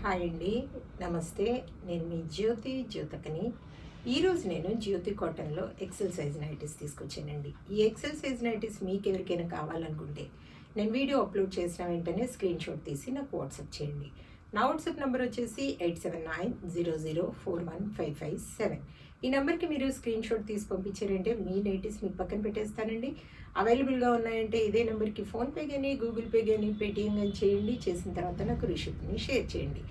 Hi అండి, నమస్తే. నేను మీ జ్యోతకని. ఈరోజు నేను జ్యోతి కాటన్లో ఎక్సెల్ సైజ్ నైటీస్ తీసుకొచ్చానండి. ఈ ఎక్సెల్ సైజ్ నైటీస్ మీకు ఎవరికైనా కావాలనుకుంటే నేను వీడియో అప్లోడ్ చేసిన వెంటనే స్క్రీన్ షాట్ తీసి నాకు వాట్సాప్ చేయండి. నా వాట్సాప్ నెంబర్ వచ్చేసి 8790041557. ఈ నెంబర్కి మీరు స్క్రీన్ షాట్ తీసి పంపించారంటే మీ నైటీస్ మీకు పక్కన పెట్టేస్తానండి. అవైలబుల్గా ఉన్నాయంటే ఇదే నెంబర్కి ఫోన్పే కానీ గూగుల్ పే కానీ పేటిఎం కానీ చేయండి. చేసిన తర్వాత నాకు రిసిప్ట్ని షేర్ చేయండి.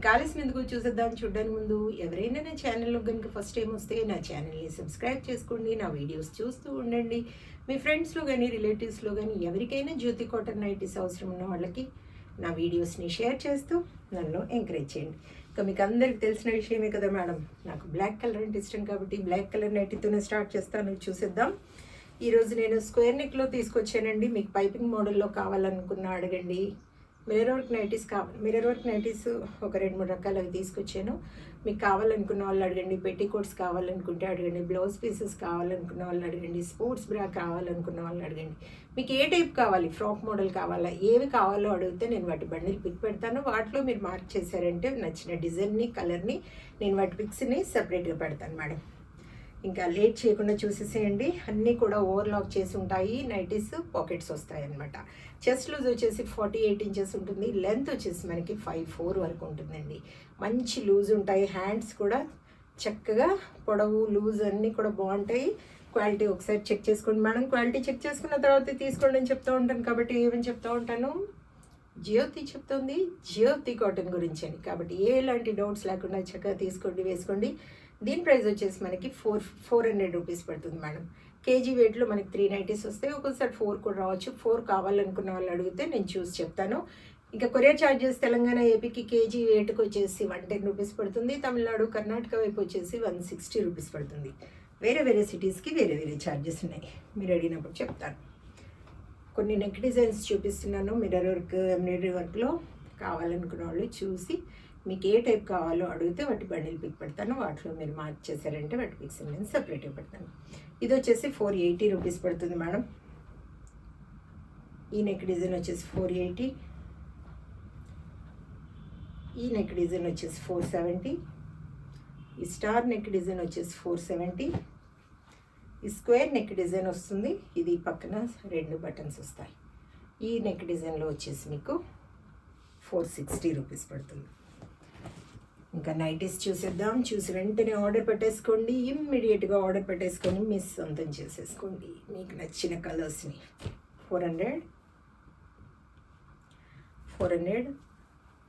కావాల్సినందుకు చూసేద్దాం. చూడడానికి ముందు ఎవరైనా నా ఛానల్లో కనుక ఫస్ట్ టైం వస్తే నా ఛానల్ని సబ్స్క్రైబ్ చేసుకోండి. నా వీడియోస్ చూస్తూ ఉండండి. మీ ఫ్రెండ్స్లో కానీ రిలేటివ్స్లో కానీ ఎవరికైనా జ్యోతి కాటన్ నైటీస్ అవసరం ఉన్న వాళ్ళకి నా వీడియోస్ని షేర్ చేస్తూ నన్ను ఎంకరేజ్ చేయండి. ఇంకా మీకు అందరికి తెలిసిన విషయమే కదా మేడం, నాకు బ్లాక్ కలర్ అంటే ఇష్టం కాబట్టి బ్లాక్ కలర్ నైటీతోనే స్టార్ట్ చేస్తాను. చూసేద్దాం. ఈరోజు నేను స్క్వేర్ నెక్లో తీసుకొచ్చానండి. మీకు పైపింగ్ మోడల్లో కావాలనుకున్న అడగండి. Mirror work nighties mirror work nighties ఒక 2-3 రకాలు అవి తీసుకొచ్చాను. మీకు కావాలనుకున్న వాళ్ళు అడగండి. పెట్టికోట్స్ కావాలనుకుంటే అడగండి. బ్లౌజ్ పీసెస్ కావాలనుకున్న వాళ్ళు అడగండి. స్పోర్ట్స్ బ్రా కావాలనుకున్న వాళ్ళు అడగండి. మీకు ఏ టైప్ కావాలి, ఫ్రాక్ మోడల్ కావాలా, ఏవి కావాలో అడిగితే నేను వాటి బండిల్ పిక్ పెడతాను. వాటిలో మీరు మార్క్ చేశారంటే నచ్చిన డిజైన్ని, కలర్ని నేను వాటి పిక్స్ని సపరేట్గా పెడతాను మేడం. ఇంకా లేట్ చేయకుండా చూసేసేయండి. అన్నీ కూడా ఓవర్లాక్ చేసి ఉంటాయి. నైటీస్ పాకెట్స్ వస్తాయి అన్నమాట. చెస్ట్ లూజ్ వచ్చేసి 48 ఇంచెస్ ఉంటుంది. లెంత్ వచ్చేసి మనకి 5'4" వరకు ఉంటుందండి. మంచి లూజ్ ఉంటాయి. హ్యాండ్స్ కూడా చక్కగా పొడవు లూజ్ అన్నీ కూడా బాగుంటాయి. క్వాలిటీ ఒకసారి చెక్ చేసుకోండి మేడం. క్వాలిటీ చెక్ చేసుకున్న తర్వాత తీసుకోండి అని చెప్తూ ఉంటాను. కాబట్టి ఏమని చెప్తూ ఉంటాను, జ్యోతి చెప్తుంది జ్యోతి కాటన్ గురించి అని. కాబట్టి ఎలాంటి డౌట్స్ లేకుండా చక్కగా తీసుకోండి, వేసుకోండి. దీని ప్రైస్ వచ్చేసి మనకి 400 రూపీస్ పడుతుంది మేడం. కేజీ వెయిట్లో మనకి 3 నైటీస్ వస్తాయి. ఒక్కోసారి 4 కూడా రావచ్చు. 4 కావాలనుకున్న వాళ్ళు అడిగితే నేను చూసి చెప్తాను. ఇంకా కొరియర్ ఛార్జెస్ తెలంగాణ ఏపీకి కేజీ వెయిట్కి వచ్చేసి 110 రూపీస్ పడుతుంది. తమిళనాడు కర్ణాటక వైపు వచ్చేసి 160 రూపీస్ పడుతుంది. వేరే వేరే సిటీస్కి వేరే వేరే ఛార్జెస్ ఉన్నాయి. మీరు అడిగినప్పుడు చెప్తాను. కొన్ని నెక్ డిజైన్స్ చూపిస్తున్నాను. మిర్రర్ వర్క్, ఎంబ్రాయిడరీ వర్క్లో కావాలనుకున్న వాళ్ళు చూసి మీకు ఏ టైప్ కావాలో అడిగితే వాటి బండిల్ పిక్ పెడతాను. వాటిలో మీరు మార్క్ చేశారంటే వాటి పిక్స్ నేను సపరేట్గా పెడతాను. ఇది వచ్చేసి 480 రూపీస్ పడుతుంది మేడం. ఈ నెక్ డిజైన్ వచ్చేసి 480. ఈ నెక్ డిజైన్ వచ్చేసి 470. ఈ స్టార్ నెక్ డిజైన్ వచ్చేసి 470. ఈ స్క్వేర్ నెక్ డిజైన్ వస్తుంది. ఇది పక్కన 2 బటన్స్ వస్తాయి. ఈ నెక్ డిజైన్లో వచ్చేసి మీకు 460 రూపీస్ పడుతుంది. ఇంకా నైటీస్ చూసేద్దాం. చూసి వెంటనే ఆర్డర్ పెట్టేసుకోండి. ఇమ్మీడియట్గా ఆర్డర్ పెట్టేసుకొని మీ సొంతం చేసేసుకోండి మీకు నచ్చిన కలర్స్ని. 400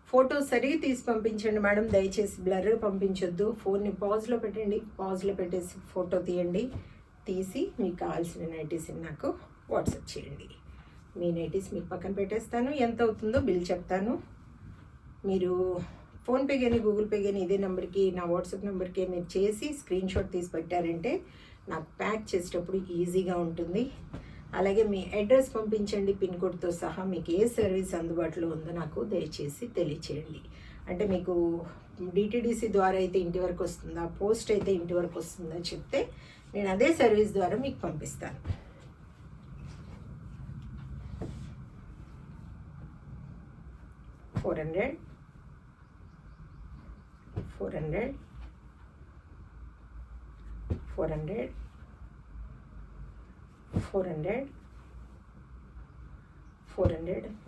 ఫోటో సరిగి తీసి పంపించండి మేడం. దయచేసి బ్లర్ పంపించొద్దు. ఫోన్ని పాజ్లో పెట్టండి. పాజ్లో పెట్టేసి ఫోటో తీయండి. తీసి మీకు కావాల్సిన నైటీస్ని నాకు వాట్సాప్ చేయండి. మీ నైటీస్ మీకు పక్కన పెట్టేస్తాను. ఎంత అవుతుందో బిల్ చెప్తాను. మీరు ఫోన్పే కానీ గూగుల్ పే కానీ ఇదే నెంబర్కి, నా వాట్సాప్ నెంబర్కి మీరు చేసి స్క్రీన్ షాట్ తీసి పెట్టారంటే నాకు ప్యాక్ చేసేటప్పుడు ఈజీగా ఉంటుంది. అలాగే మీ అడ్రస్ పంపించండి పిన్ కోడ్తో సహా. మీకు ఏ సర్వీస్ అందుబాటులో ఉందో నాకు దయచేసి తెలియచేయండి. అంటే మీకు డిటిడిసి ద్వారా అయితే ఇంటి వరకు వస్తుందా, పోస్ట్ అయితే ఇంటి వరకు వస్తుందా చెప్తే నేను అదే సర్వీస్ ద్వారా మీకు పంపిస్తాను. $400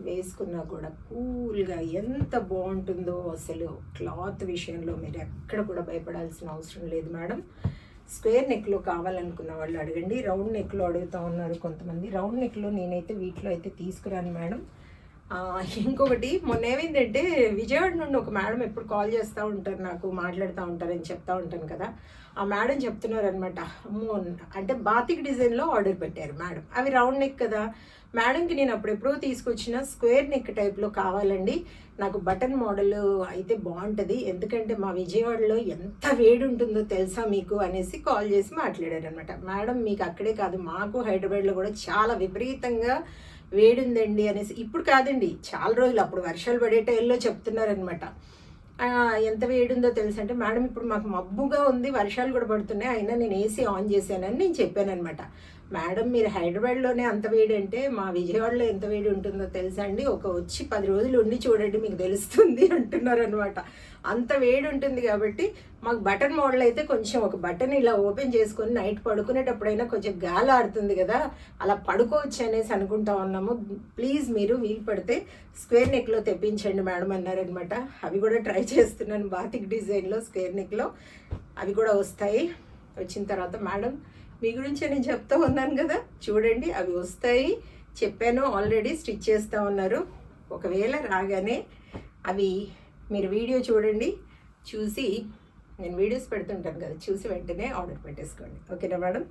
వేసుకున్నా కూడా కూల్గా ఎంత బాగుంటుందో అసలు. క్లాత్ విషయంలో మీరు ఎక్కడ కూడా భయపడాల్సిన అవసరం లేదు మేడం. స్క్వేర్ నెక్లో కావాలనుకున్న వాళ్ళు అడగండి. రౌండ్ నెక్లో అడుగుతూ ఉన్నారు కొంతమంది. రౌండ్ నెక్లో నేనైతే వీటిలో అయితే తీసుకురాను మేడం. ఇంకొకటి మొన్న ఏమైందంటే, విజయవాడ నుండి ఒక మేడం ఎప్పుడు కాల్ చేస్తూ ఉంటారు, నాకు మాట్లాడుతూ ఉంటారని చెప్తా ఉంటాను కదా. ఆ మేడం చెప్తున్నారు అనమాట, అమ్మో అంటే బాతిక్ డిజైన్లో ఆర్డర్ పెట్టారు మేడం. అవి రౌండ్ నెక్ కదా మేడంకి నేను అప్పుడెప్పుడో తీసుకొచ్చిన స్క్వేర్ నెక్ టైప్లో కావాలండి, నాకు బటన్ మోడల్ అయితే బాగుంటుంది, ఎందుకంటే మా విజయవాడలో ఎంత వేడి ఉంటుందో తెలుసా మీకు అనేసి కాల్ చేసి మాట్లాడారు అనమాట. మేడం మీకు అక్కడే కాదు, మాకు హైదరాబాద్లో కూడా చాలా విపరీతంగా వేడి ఉందండి అనేసి. ఇప్పుడు కాదండి, చాలా రోజులు అప్పుడు వర్షాలు పడే టైంలో చెప్తున్నారనమాట. ఎంత వేడి ఉందో తెలుసు అంటే, మేడం ఇప్పుడు మాకు మబ్బుగా ఉంది, వర్షాలు కూడా పడుతున్నాయి, అయినా నేను ఏసీ ఆన్ చేశానని నేను చెప్పాను అనమాట. మేడం మీరు హైదరాబాద్లోనే అంత వేడి అంటే మా విజయవాడలో ఎంత వేడి ఉంటుందో తెలుసా అండి, వచ్చి 10 రోజులు ఉండి చూడండి మీకు తెలుస్తుంది అంటున్నారు అనమాట. అంత వేడి ఉంటుంది కాబట్టి మాకు బటన్ మోడల్ అయితే కొంచెం ఒక బటన్ ఇలా ఓపెన్ చేసుకొని నైట్ పడుకునేటప్పుడైనా కొంచెం గాలి ఆడుతుంది కదా, అలా పడుకోవచ్చు అనేసి అనుకుంటా ఉన్నాము. ప్లీజ్ మీరు వీలు పడితే స్క్వేర్ నెక్లో తెప్పించండి మేడం అన్నారనమాట. అవి కూడా ట్రై చేస్తున్నాను, బాతిక్ డిజైన్లో స్క్వేర్ నెక్లో అవి కూడా వస్తాయి. వచ్చిన తర్వాత మేడం మీ గురించి నేను చెప్తా ఉన్నాను కదా, చూడండి అవి వస్తాయి చెప్పాను, ఆల్రెడీ స్టిచ్ చేస్తూ ఉన్నారు. ఒకవేళ రాగానే అవి మీరు వీడియో చూడండి, చూసి నేను వీడియోస్ పెడుతుంటాను కదా, చూసి వెంటనే ఆర్డర్ పెట్టేసుకోండి. ఓకేనా మేడం?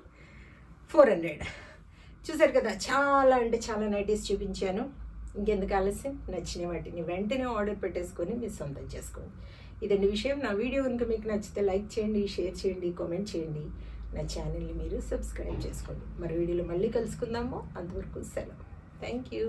400 చూసారు కదా, చాలా అంటే చాలా నైటీస్ చూపించాను. ఇంకెందుకు ఆలస్యం, నచ్చిన వాటిని వెంటనే ఆర్డర్ పెట్టేసుకొని మీరు సొంతం చేసుకోండి. ఇదండి విషయం. నా వీడియో కనుక మీకు నచ్చితే లైక్ చేయండి, షేర్ చేయండి, కామెంట్ చేయండి. నా ఛానల్ని మీరు సబ్స్క్రైబ్ చేసుకోండి. మరి వీడియోలో మళ్ళీ కలుసుకుందాము. అంతవరకు సెలవు. Thank you.